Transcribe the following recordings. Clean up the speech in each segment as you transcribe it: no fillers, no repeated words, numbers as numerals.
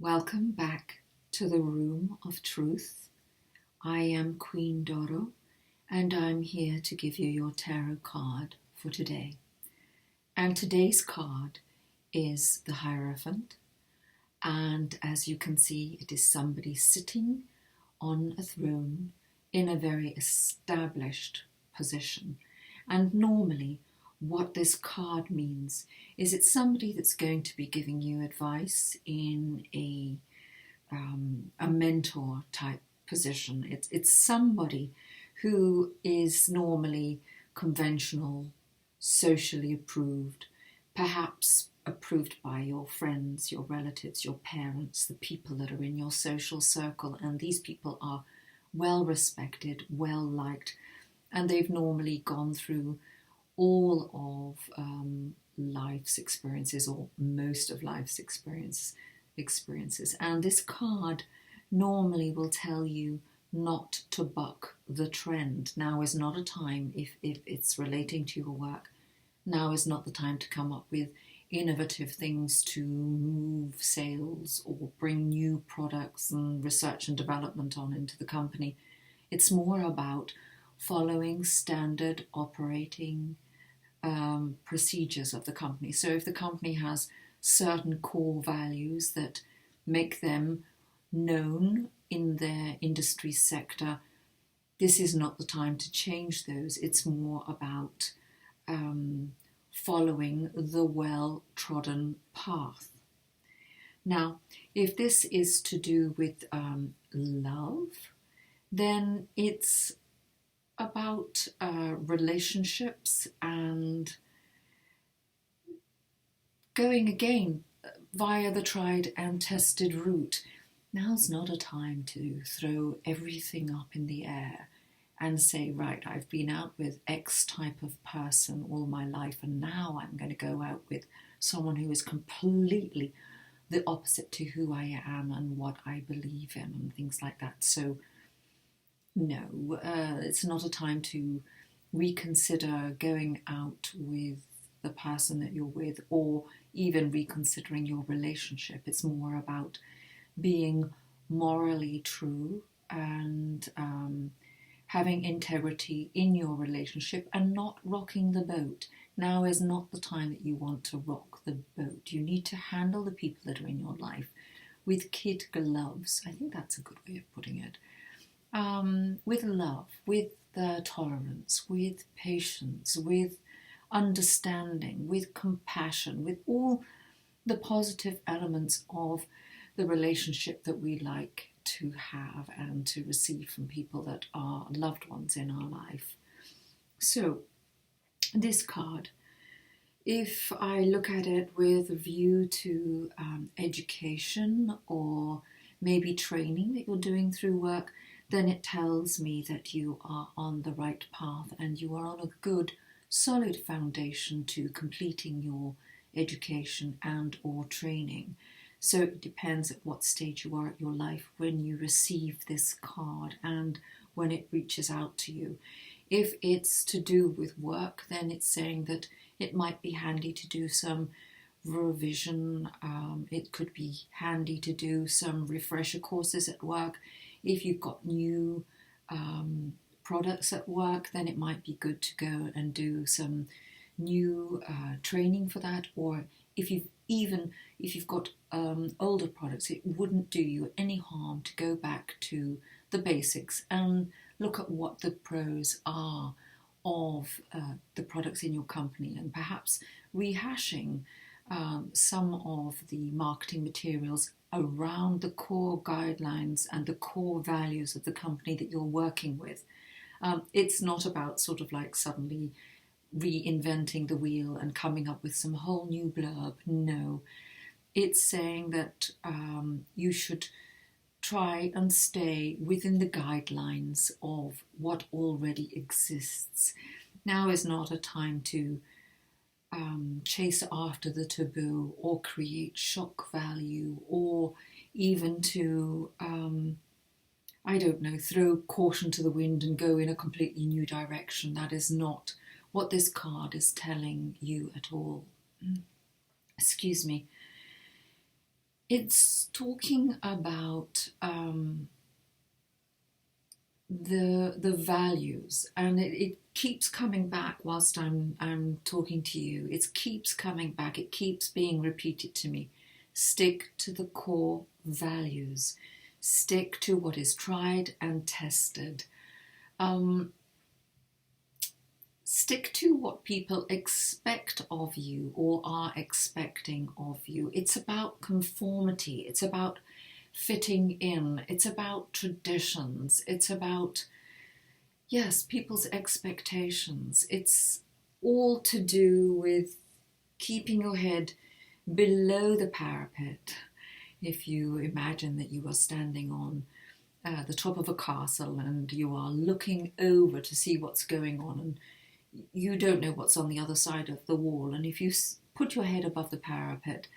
Welcome back to the Room of Truth. I am Queen Doro, and I'm here to give you your tarot card for today. And today's card is the Heirophant, and as you can see, it is somebody sitting on a throne in a very established position. And normally, what this card means is it's somebody that's going to be giving you advice in a mentor type position. It's somebody who is normally conventional, socially approved, perhaps approved by your friends, your relatives, your parents, the people that are in your social circle, and these people are well respected, well liked, and they've normally gone through all of life's experiences, or most of life's experiences. And this card normally will tell you not to buck the trend. Now is not a time, if it's relating to your work, now is not the time to come up with innovative things to move sales or bring new products and research and development on into the company. It's more about following standard operating procedures of the company. So if the company has certain core values that make them known in their industry sector, this is not the time to change those. It's more about following the well-trodden path. Now, if this is to do with love, then it's about relationships and going again via the tried and tested route. Now's not a time to throw everything up in the air and say, right, I've been out with X type of person all my life, and now I'm going to go out with someone who is completely the opposite to who I am and what I believe in and things like that. So no, it's not a time to reconsider going out with the person that you're with, or even reconsidering your relationship. It's more about being morally true and having integrity in your relationship and not rocking the boat. Now is not the time that you want to rock the boat. You need to handle the people that are in your life with kid gloves. I think that's a good way of putting it. With love, with tolerance, with patience, with understanding, with compassion, with all the positive elements of the relationship that we like to have and to receive from people that are loved ones in our life. So, this card, if I look at it with a view to education or maybe training that you're doing through work, then it tells me that you are on the right path and you are on a good, solid foundation to completing your education and or training. So it depends at what stage you are at your life when you receive this card and when it reaches out to you. If it's to do with work, then it's saying that it might be handy to do some revision. It could be handy to do some refresher courses at work. If you've got new products at work, then it might be good to go and do some new training for that. Or if you've got older products, it wouldn't do you any harm to go back to the basics and look at what the pros are of the products in your company, and perhaps rehashing some of the marketing materials around the core guidelines and the core values of the company that you're working with. It's not about sort of like suddenly reinventing the wheel and coming up with some whole new blurb. No, it's saying that you should try and stay within the guidelines of what already exists. Now is not a time to chase after the taboo or create shock value, or even to, throw caution to the wind and go in a completely new direction. That is not what this card is telling you at all. Excuse me. It's talking about the values, and it keeps coming back whilst I'm talking to you. It keeps coming back. It keeps being repeated to me. Stick to the core values. Stick to what is tried and tested. Stick to what people expect of you or are expecting of you. It's about conformity. It's about fitting in. It's about traditions. It's about, yes, people's expectations. It's all to do with keeping your head below the parapet. If you imagine that you are standing on the top of a castle and you are looking over to see what's going on, and you don't know what's on the other side of the wall, and if you put your head above the parapet,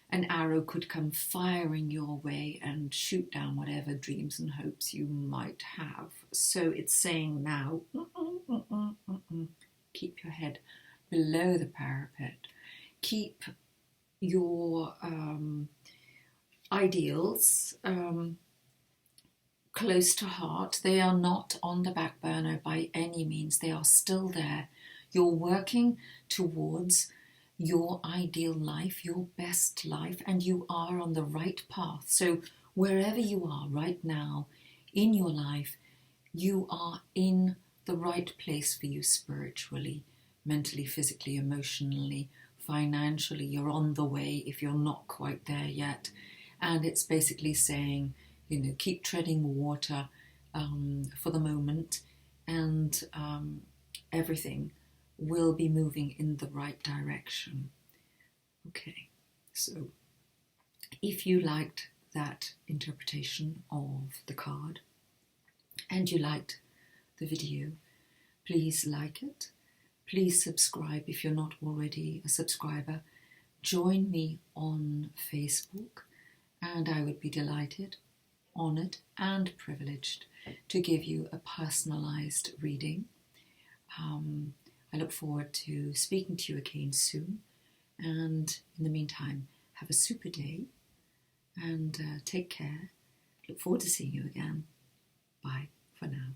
an arrow could come firing your way and shoot down whatever dreams and hopes you might have. So it's saying now, keep your head below the parapet. Keep your ideals close to heart. They are not on the back burner by any means. They are still there. You're working towards your ideal life, your best life, and you are on the right path. So wherever you are right now in your life, you are in the right place for you spiritually, mentally, physically, emotionally, financially. You're on the way if you're not quite there yet. And it's basically saying, keep treading water for the moment, and everything will be moving in the right direction. Okay, so if you liked that interpretation of the card and you liked the video, please like it. Please subscribe if you're not already a subscriber. Join me on Facebook, and I would be delighted, honoured and privileged to give you a personalised reading. I look forward to speaking to you again soon, and in the meantime, have a super day and take care. Look forward to seeing you again. Bye for now.